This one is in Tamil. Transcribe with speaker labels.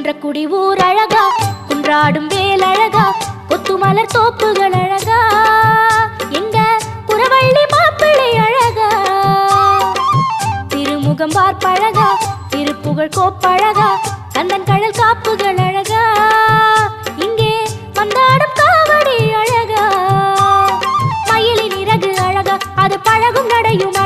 Speaker 1: குன்றக்குடி ஊர் அழகா, குன்றாடும் வேல் அழகா, கொத்துமலர் தோப்புகள் அழகா, எங்க புறவள்ளி மாப்பிள்ளை அழகா, திருமுகம் பார்ப்பழகா, திருப்புகழ் கோப்பழகா, கந்தன் கடல் காப்புகள் அழகா, இங்கே வந்தாடும் காவடி அழகா, மயிலின் இறகு அழகா, அது பழகும் நடையும்